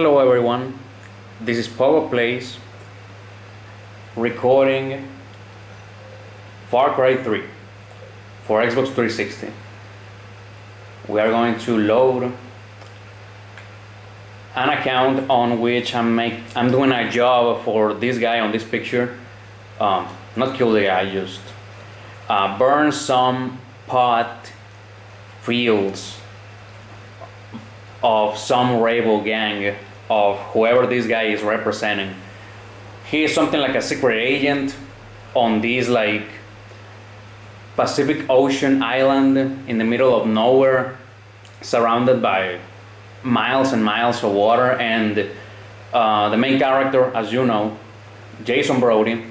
Hello everyone, this is Pogo Plays recording Far Cry 3 for Xbox 360. We are going to load an account on which I'm doing a job for this guy on this picture. Not kill the guy, just burn some pot fields of some rebel gang of whoever this guy is representing. He is something like a secret agent on this like Pacific Ocean island in the middle of nowhere, surrounded by miles and miles of water, and the main character, as you know, Jason Brody,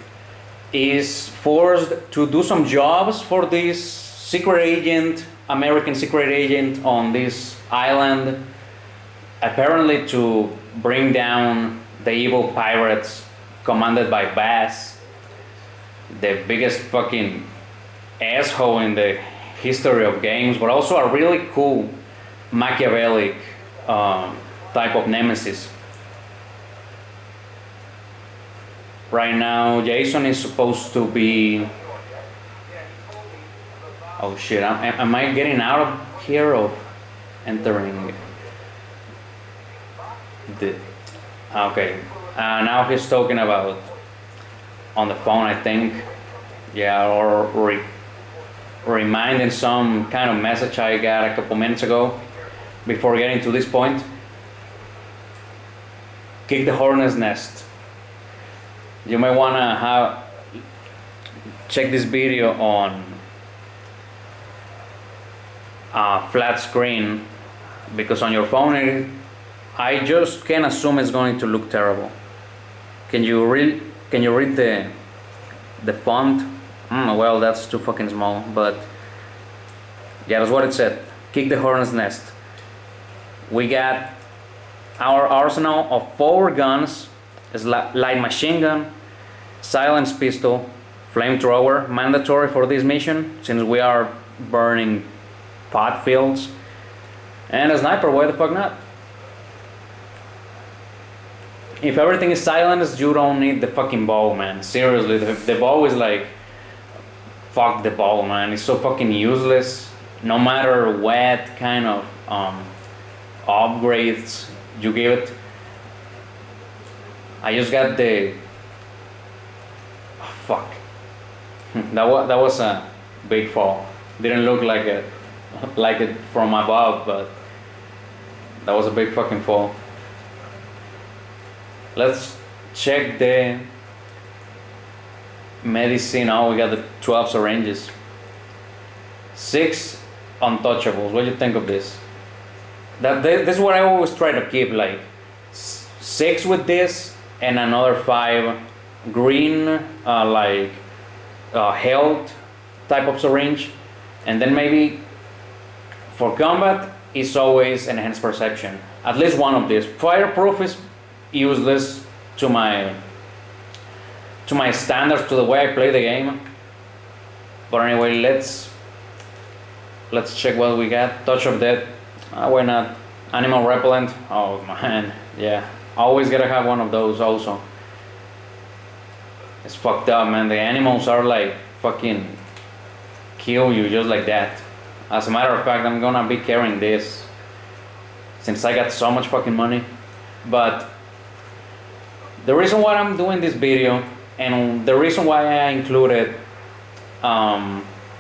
is forced to do some jobs for this secret agent, American secret agent on this island, apparently to bring down the evil pirates commanded by Bass, the biggest fucking asshole in the history of games, but also a really cool Machiavellic type of nemesis. Right now, Jason is supposed to be... Oh shit, am I getting out of here or entering? Okay, now he's talking about on the phone, I think. Yeah, or reminding some kind of message I got a couple minutes ago before getting to this point. Kick the hornet's nest. You may wanna check this video on flat screen, because on your phone I just can assume it's going to look terrible. Can you read the font? Well, that's too fucking small, but yeah, that's what it said. Kick the hornet's nest. We got our arsenal of 4 guns: light machine gun, silenced pistol, flamethrower, mandatory for this mission since we are burning pot fields, and a sniper. Why the fuck not? If everything is silenced, you don't need the fucking bow, man. Seriously, the bow is like, fuck the bow, man. It's so fucking useless. No matter what kind of upgrades you give it. I just got the... Oh, fuck. that was a big fall. Didn't look like it from above, but that was a big fucking fall. Let's check the medicine. Oh, we got the 12 syringes. 6 untouchables. What do you think of this? This is what I always try to keep, like 6 with this and another 5 green, health type of syringe, and then maybe for combat is always enhanced perception. At least one of these. Fireproof is useless to my standards, to the way I play the game. But anyway, let's check what we got. Touch of death. Why not? Animal repellent. Oh man, yeah. Always gotta have one of those also. It's fucked up, man. The animals are like fucking kill you just like that. As a matter of fact, I'm gonna be carrying this since I got so much fucking money. But the reason why I'm doing this video, and the reason why I included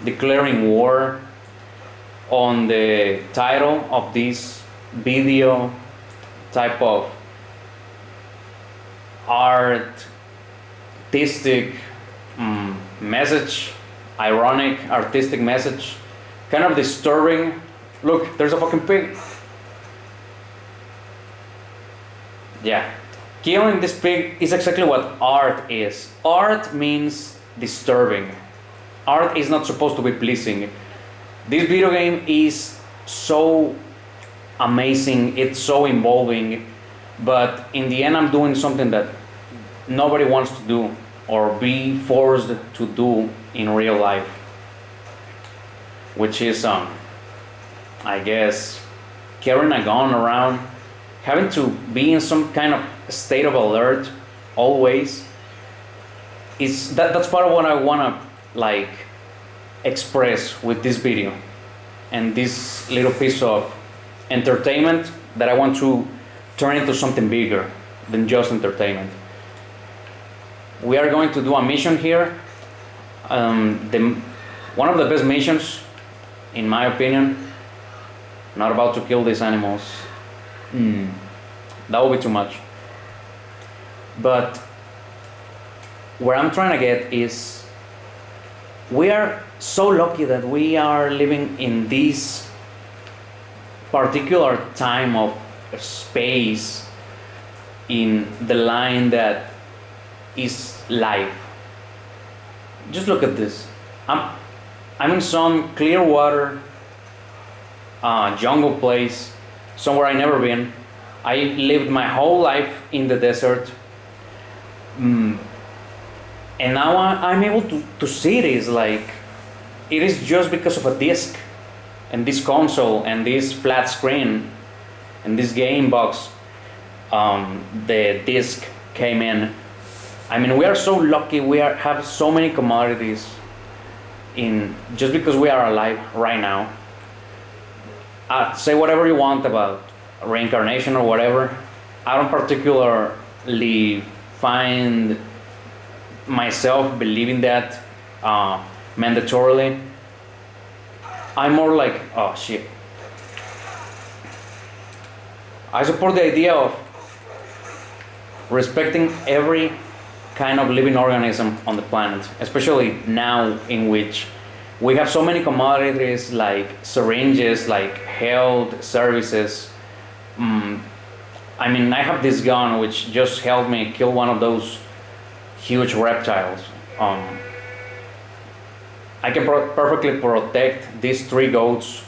declaring war on the title of this video type of artistic message, ironic artistic message, kind of disturbing. Look, there's a fucking pig. Yeah. Killing this pig is exactly what art is. Art means disturbing. Art is not supposed to be pleasing. This video game is so amazing, it's so involving, but in the end I'm doing something that nobody wants to do or be forced to do in real life, which is I guess carrying a gun around having to be in some kind of state of alert always is that's part of what I want to like express with this video and this little piece of entertainment that I want to turn into something bigger than just entertainment. We are going to do a mission here. One of the best missions, in my opinion. Not about to kill these animals. That would be too much. But where I'm trying to get is, we are so lucky that we are living in this particular time of space in the line that is life. Just look at this. I'm in some clear water jungle place, somewhere I never been. I lived my whole life in the desert, and now I'm able to see this. Like, it is just because of a disc and this console and this flat screen and this game box. The disc came in. I mean, we are so lucky. We have so many commodities in just because we are alive right now. Say whatever you want about reincarnation or whatever. I don't particularly find myself believing that mandatorily. I'm more like, oh shit. I support the idea of respecting every kind of living organism on the planet, especially now in which we have so many commodities like syringes, like health services. I mean, I have this gun which just helped me kill one of those huge reptiles. I can perfectly protect these 3 goats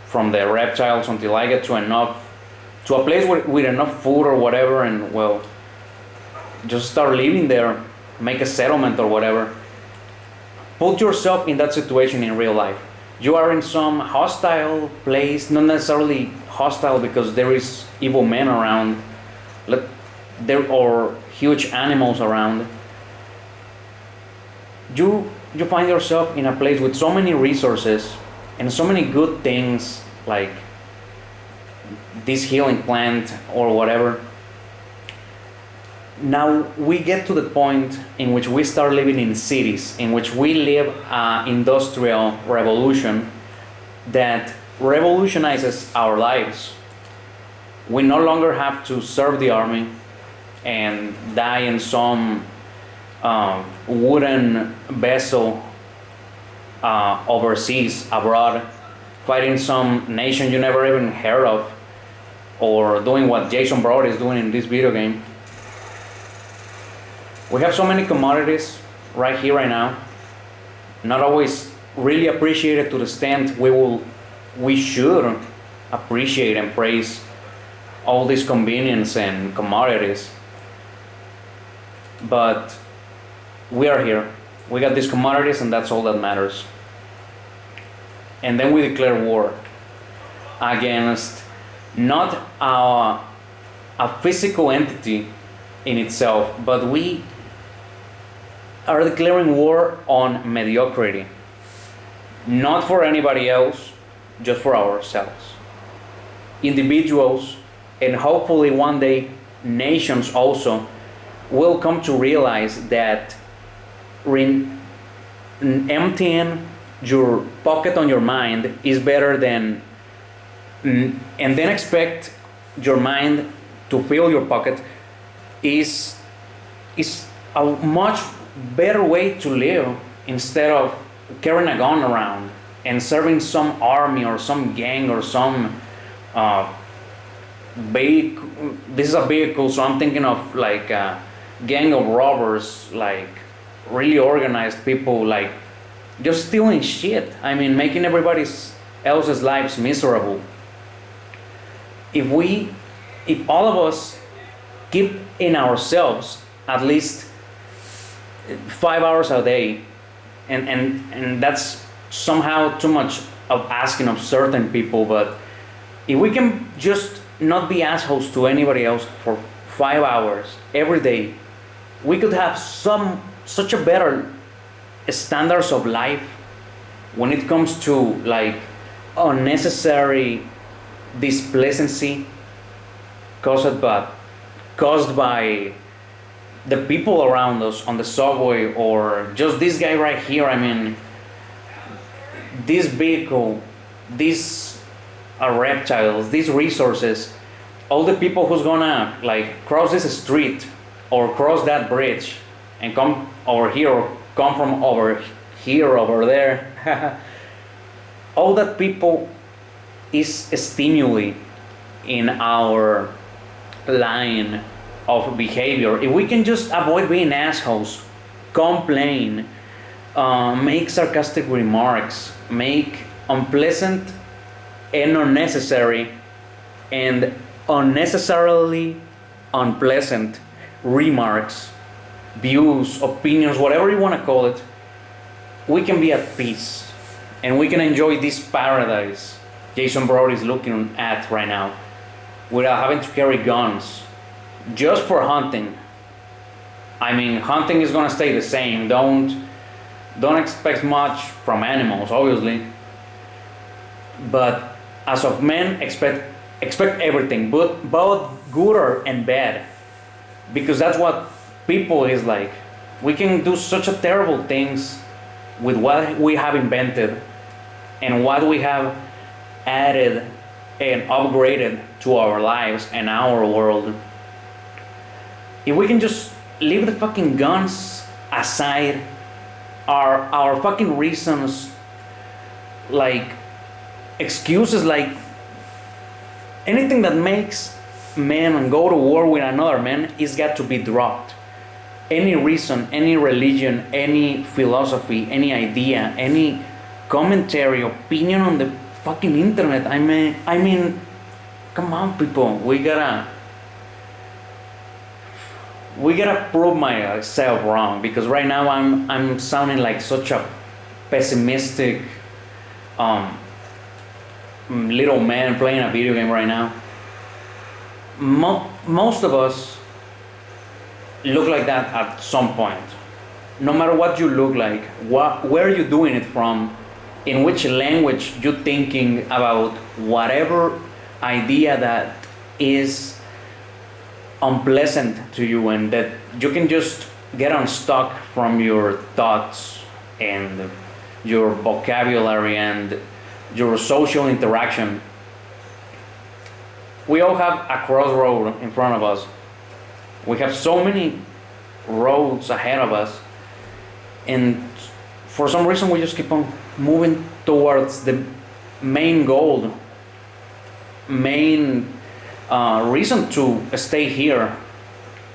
from the reptiles until I get to a place with enough food or whatever, and well, just start living there, make a settlement or whatever. Put yourself in that situation in real life. You are in some hostile place, not necessarily hostile because there is evil men around, there are huge animals around. You find yourself in a place with so many resources and so many good things, like this healing plant or whatever. Now we get to the point in which we start living in cities, in which we live industrial revolution that revolutionizes our lives. We no longer have to serve the army and die in some wooden vessel overseas, abroad, fighting some nation you never even heard of, or doing what Jason Broad is doing in this video game. We have so many commodities right here, right now, not always really appreciated to the extent we should appreciate and praise all this convenience and commodities. But we are here. We got these commodities, and that's all that matters. And then we declare war against not a physical entity in itself, but we are declaring war on mediocrity. Not for anybody else, just for ourselves. Individuals, and hopefully one day nations also, will come to realize that emptying your pocket on your mind is better than, and then expect your mind to fill your pocket is a much better way to live, instead of carrying a gun around and serving some army or some gang or some vehicle. This is a vehicle, so I'm thinking of like a gang of robbers, like really organized people, like just stealing shit. I mean, making everybody else's lives miserable. If all of us keep in ourselves at least 5 hours a day, and that's somehow too much of asking of certain people, but if we can just not be assholes to anybody else for 5 hours every day, we could have such a better standards of life when it comes to like unnecessary displeasancy caused by the people around us on the subway, or just this guy right here. I mean, this vehicle, these reptiles, these resources, all the people who's gonna like cross this street or cross that bridge and come over here or come from over here over there. All that people is a stimuli in our line of behavior. If we can just avoid being assholes, complain, make sarcastic remarks, make unpleasant and unnecessary and unnecessarily unpleasant remarks, views, opinions, whatever you want to call it, we can be at peace and we can enjoy this paradise Jason Brody is looking at right now without having to carry guns just for hunting. I mean, hunting is gonna stay the same. Don't expect much from animals, obviously. But as of men, expect everything, but both good and bad, because that's what people is like. We can do such a terrible things with what we have invented and what we have added and upgraded to our lives and our world. If we can just leave the fucking guns aside, our fucking reasons, like excuses, like anything that makes men go to war with another man is got to be dropped. Any reason, any religion, any philosophy, any idea, any commentary, opinion on the fucking internet. I mean, come on, people. We gotta prove myself wrong, because right now I'm sounding like such a pessimistic little man playing a video game right now. Most of us look like that at some point. No matter what you look like, where are you doing it from, in which language you're thinking about whatever idea that is unpleasant to you and that you can just get unstuck from your thoughts and your vocabulary and your social interaction. We all have a crossroad in front of us. We have so many roads ahead of us, and for some reason we just keep on moving towards the main goal, main reason to stay here,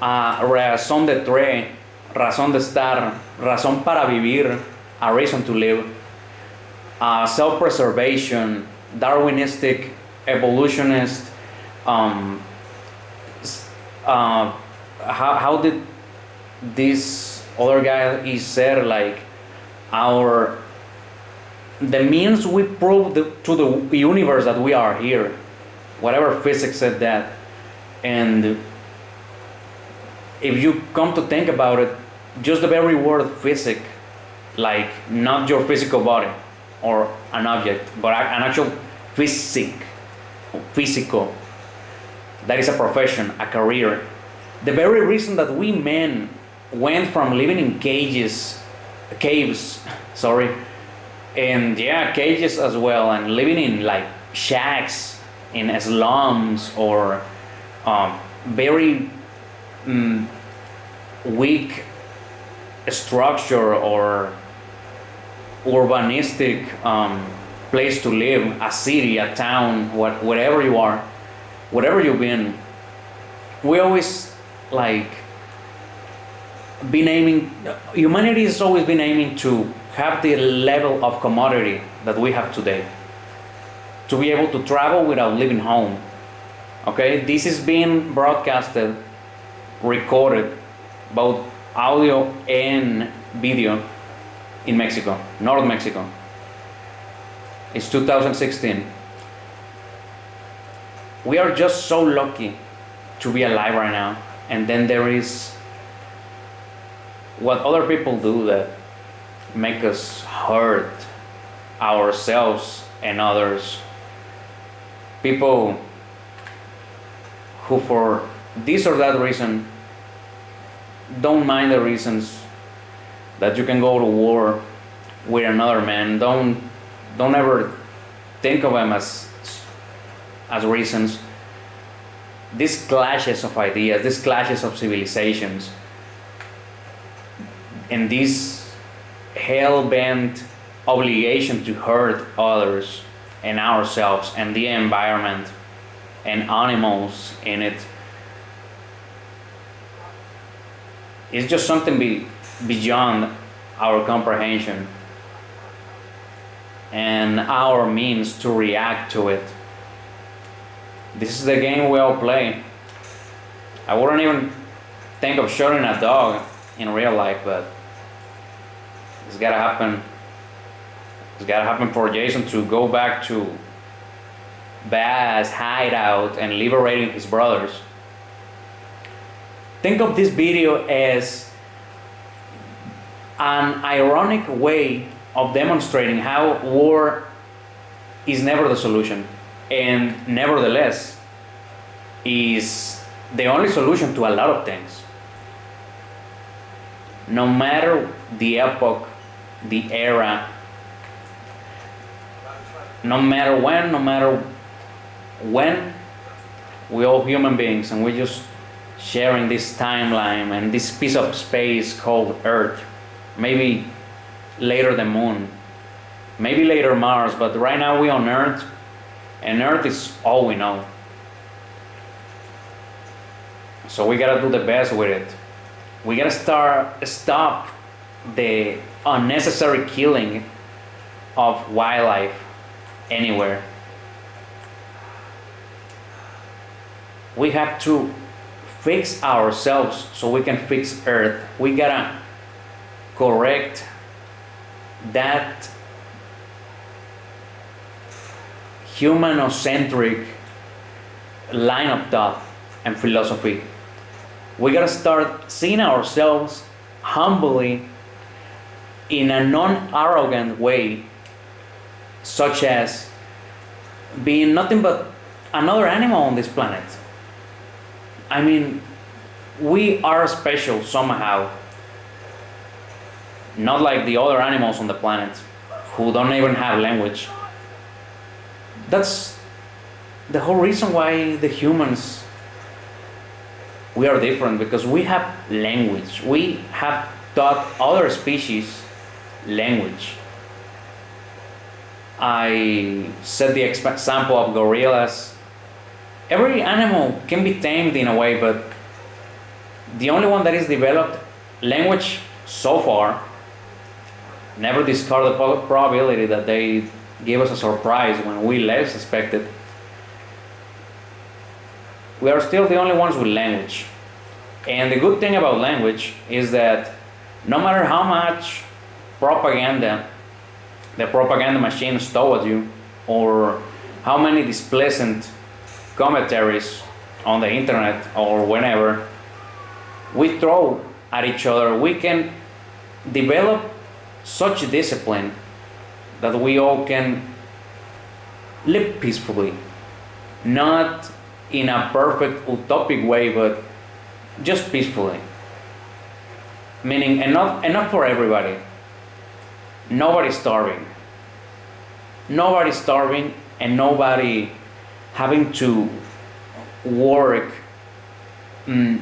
razón de tres, razón de estar, razón para vivir, a reason to live, self-preservation, Darwinistic, evolutionist. How did this other guy he said, like, the means we prove to the universe that we are here, whatever physics said that. And if you come to think about it, just the very word physic, like not your physical body or an object, but an actual physical, that is a profession, a career. The very reason that we men went from living in caves, and cages as well, and living in like shacks in slums or very weak structure or urbanistic place to live, a city, a town, whatever you are, whatever you've been. We always like humanity has always been aiming to have the level of commodity that we have today, to be able to travel without leaving home. Okay, this is being broadcasted, recorded, both audio and video, in Mexico, North Mexico. It's 2016. We are just so lucky to be alive right now. And then there is what other people do that make us hurt ourselves and others. People who for this or that reason don't mind the reasons that you can go to war with another man. Don't ever think of them as reasons. These clashes of ideas, these clashes of civilizations, and this hell-bent obligation to hurt others and ourselves and the environment and animals in it, it's just something beyond our comprehension and our means to react to it. This is the game we all play. I wouldn't even think of shooting a dog in real life, but it's gotta happen. It's gotta happen for Jason to go back to Bass' hideout and liberating his brothers. Think of this video as an ironic way of demonstrating how war is never the solution, and nevertheless is the only solution to a lot of things. No matter the epoch, the era, no matter when, we're all human beings and we're just sharing this timeline and this piece of space called Earth. Maybe later the moon, maybe later Mars, but right now we're on Earth, and Earth is all we know. So we gotta do the best with it. We gotta stop the unnecessary killing of wildlife anywhere. We have to fix ourselves so we can fix Earth. We gotta correct that humanocentric line of thought and philosophy. We gotta start seeing ourselves humbly in a non-arrogant way, such as being nothing but another animal on this planet. I mean, we are special somehow. Not like the other animals on the planet who don't even have language. That's the whole reason why the humans, we are different, because we have language. We have taught other species language. I set the example of gorillas. Every animal can be tamed in a way, but the only one that is developed language so far, never discard the probability that they give us a surprise when we least expect it. We are still the only ones with language. And the good thing about language is that no matter how much propaganda the propaganda machine stole at you, or how many displeasant commentaries on the internet or whenever we throw at each other, we can develop such discipline that we all can live peacefully, not in a perfect utopic way, but just peacefully. Meaning enough for everybody. Nobody's starving. Nobody's starving, and nobody having to work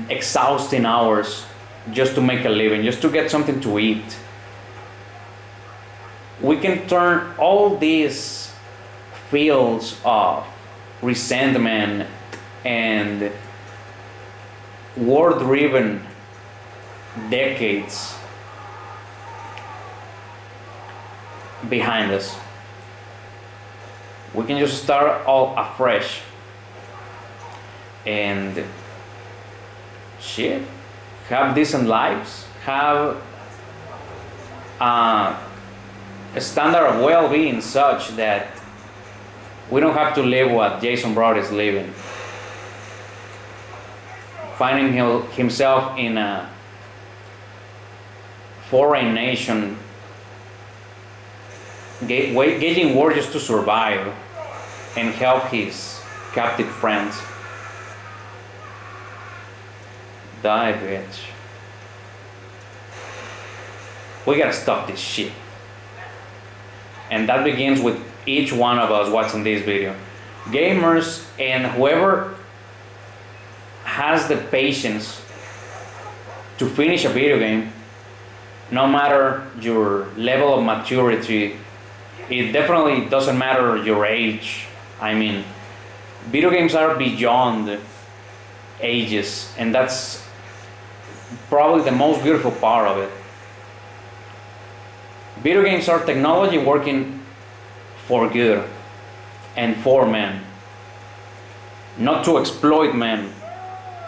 exhausting hours just to make a living, just to get something to eat. We can turn all these fields of resentment and war-driven decades behind us. We can just start all afresh and have decent lives, have a standard of well-being such that we don't have to live what Jason Broad is living. finding himself in a foreign nation, gauging war just to survive and help his captive friends. Die, bitch. We gotta stop this shit. And that begins with each one of us watching this video. Gamers and whoever has the patience to finish a video game, no matter your level of maturity, it definitely doesn't matter your age. I mean, video games are beyond ages, and that's probably the most beautiful part of it. Video games are technology working for good and for men, not to exploit men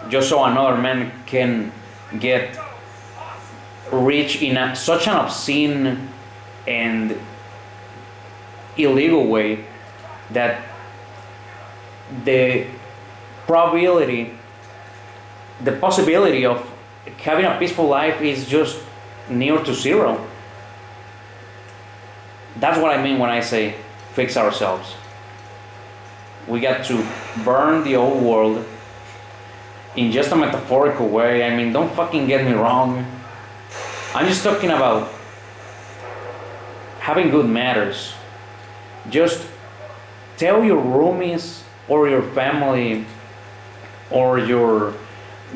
just so another man can get rich in such an obscene and illegal way that the possibility of having a peaceful life is just near to zero. That's what I mean when I say fix ourselves. We got to burn the old world in just a metaphorical way. I mean, don't fucking get me wrong. I'm just talking about having good manners. Just tell your roomies or your family or your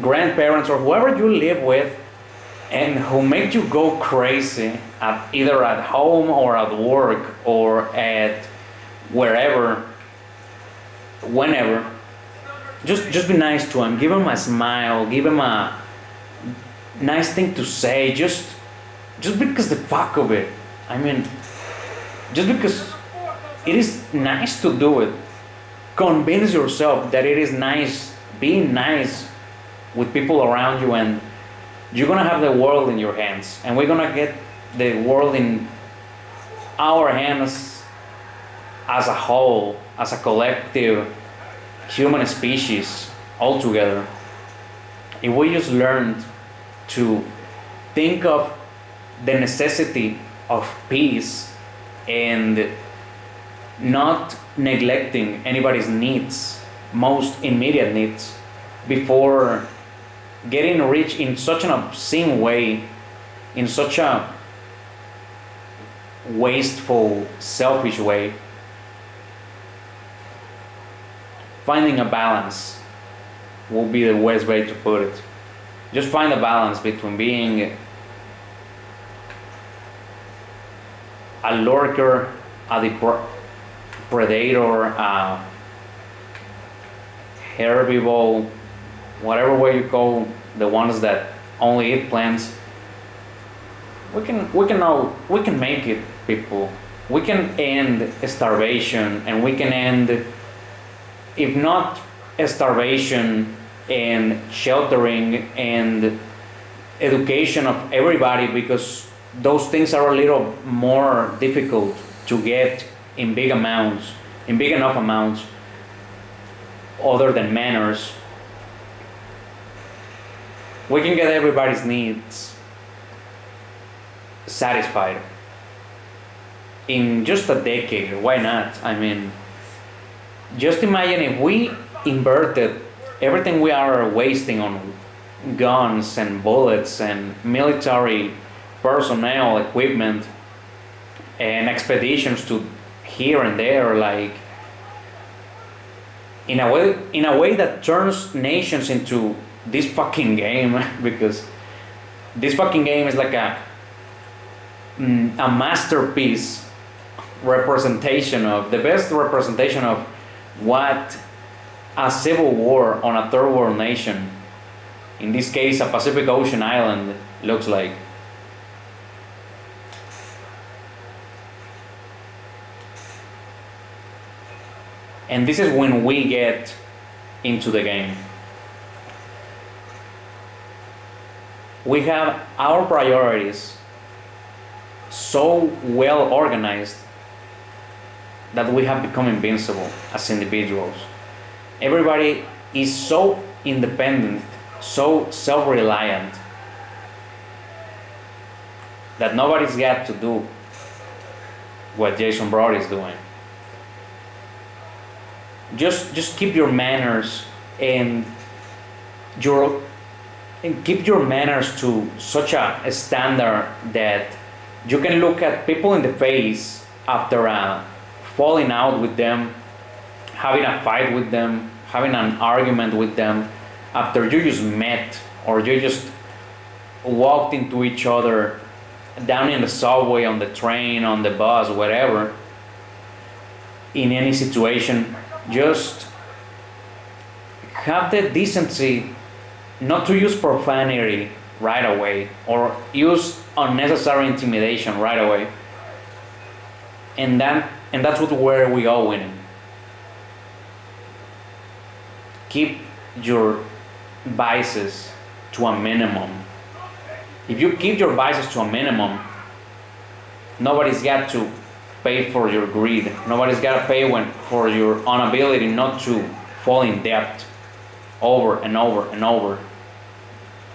grandparents or whoever you live with and who make you go crazy either at home or at work or at wherever, whenever. Just be nice to him. Give him a smile. Give him a nice thing to say. Just because the fuck of it. I mean, just because it is nice to do it. Convince yourself that it is nice. Being nice with people around you, and you're gonna have the world in your hands, and we're gonna get the world in our hands as a whole, as a collective human species all together. If we just learned to think of the necessity of peace and not neglecting anybody's needs, most immediate needs, before getting rich in such an obscene way, in such a wasteful, selfish way. Finding a balance will be the best way to put it. Just find a balance between being a lurker, a predator, a herbivore, whatever way you call the ones that only eat plants. We can make it, people. We can end starvation, and we can end, if not starvation, and sheltering and education of everybody, because those things are a little more difficult to get in big enough amounts, other than manners. We can get everybody's needs satisfied in just a decade. Why not? I mean, just imagine if we inverted everything we are wasting on guns and bullets and military personnel, equipment, and expeditions to here and there, like in a way that turns nations into this fucking game, because this fucking game is like a masterpiece representation of the best representation of what a civil war on a third world nation, in this case a Pacific Ocean island, looks like. And this is when we get into the game. We have our priorities so well organized that we have become invincible as individuals. Everybody is so independent, so self-reliant that nobody's got to do what Jason Brody is doing. Just keep your manners and keep your manners to such a standard that you can look at people in the face after falling out with them, having a fight with them, having an argument with them, after you just met or you just walked into each other down in the subway, on the train, on the bus, whatever, in any situation. Just have the decency not to use profanity right away or use unnecessary intimidation right away, and that's where we all winning. Keep your vices to a minimum. If you keep your vices to a minimum, nobody's got to pay for your greed. Nobody's got to pay for your inability not to fall in debt over and over and over,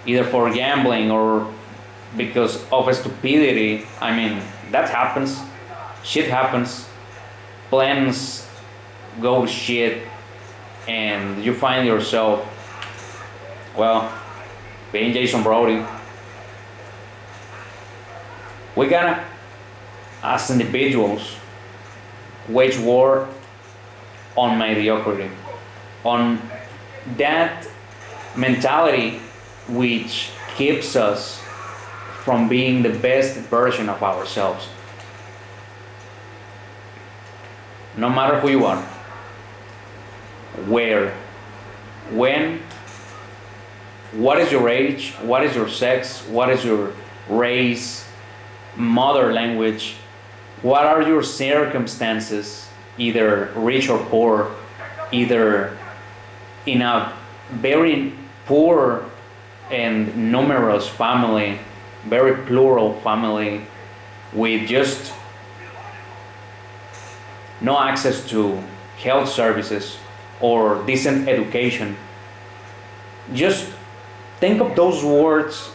either for gambling or because of stupidity. I mean, that happens. Shit happens. Plans go to shit, and you find yourself, well, being Jason Brody. We gotta, as individuals, wage war on mediocrity, on that mentality which keeps us from being the best version of ourselves. No matter who you are, where, when, what is your age, what is your sex, what is your race, mother language, what are your circumstances, either rich or poor, either in a very poor and numerous family, very plural family, with just no access to health services or decent education. Just think of those words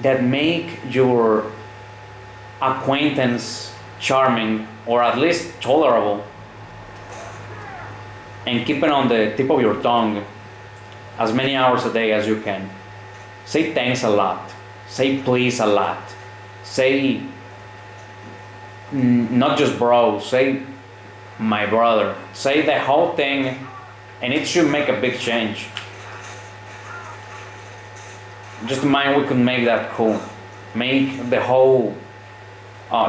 that make your acquaintance charming or at least tolerable, and keep it on the tip of your tongue as many hours a day as you can. Say thanks a lot. Say please a lot. Say not just bro, say my brother. Say the whole thing, and it should make a big change. Just mind we could make that cool. Make the whole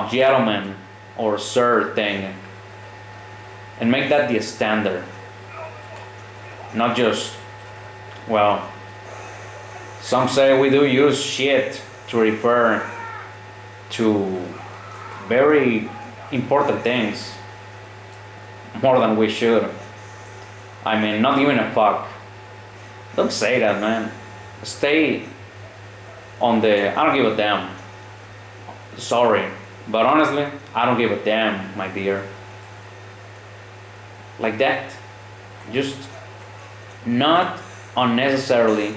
gentleman or sir thing, and make that the standard. Not just, well, some say we do use shit to refer to very important things more than we should. I mean, not giving a fuck. Don't say that, man. Stay on the I don't give a damn. Sorry, but honestly, I don't give a damn, my dear. Like that. Just not unnecessarily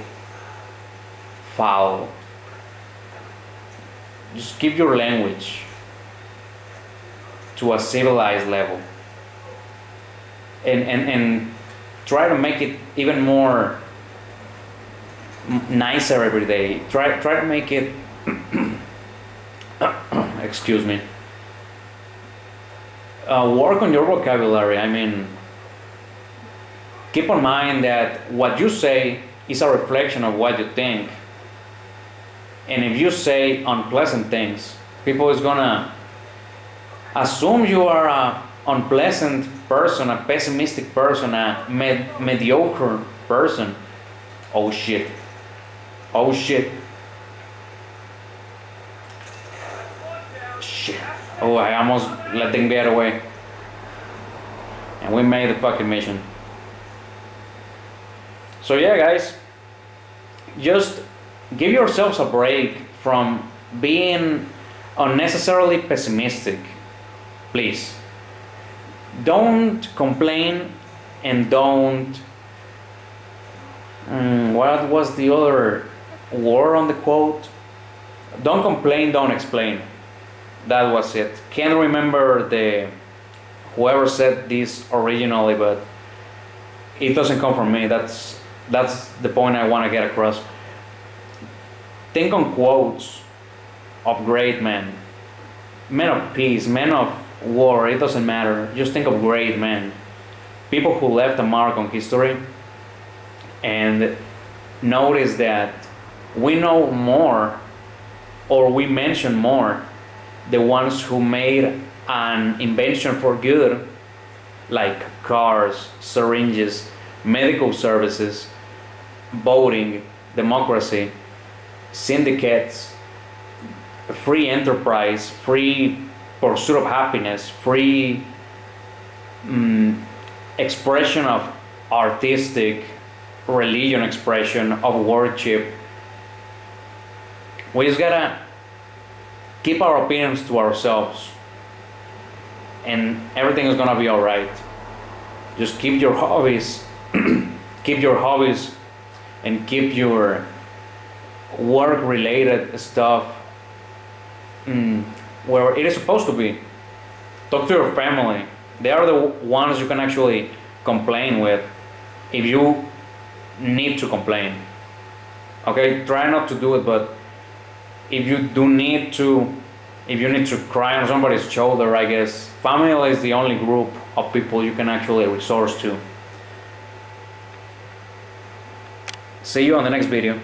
foul. Just keep your language to a civilized level. And try to make it even more nicer every day. Try to make it excuse me. Work on your vocabulary. I mean, keep in mind that what you say is a reflection of what you think. And if you say unpleasant things, people is gonna assume you are a unpleasant person, a pessimistic person, a mediocre person. Oh shit. Oh shit. Shit. Oh, I almost let them get away. And we made the fucking mission. So yeah, guys, just give yourselves a break from being unnecessarily pessimistic. Please. Don't complain and don't What was the other word on the quote? Don't complain, don't explain. That was it. Can't remember the whoever said this originally, but it doesn't come from me. That's the point I want to get across. Think on quotes of great men, men of peace, men of war. It doesn't matter. Just think of great men, people who left a mark on history, and notice that we know more, or we mention more, the ones who made an invention for good, like cars, syringes, medical services, voting, democracy, syndicates, free enterprise, free pursuit of happiness, free expression of artistic, religion expression, of worship. We just gotta keep our opinions to ourselves, and everything is gonna be alright. Just keep your hobbies, keep your hobbies, and keep your work-related stuff where it is supposed to be. Talk to your family. They are the ones you can actually complain with if you need to complain. Okay, try not to do it, but if you need to cry on somebody's shoulder, I guess family is the only group of people you can actually resource to. See you on the next video.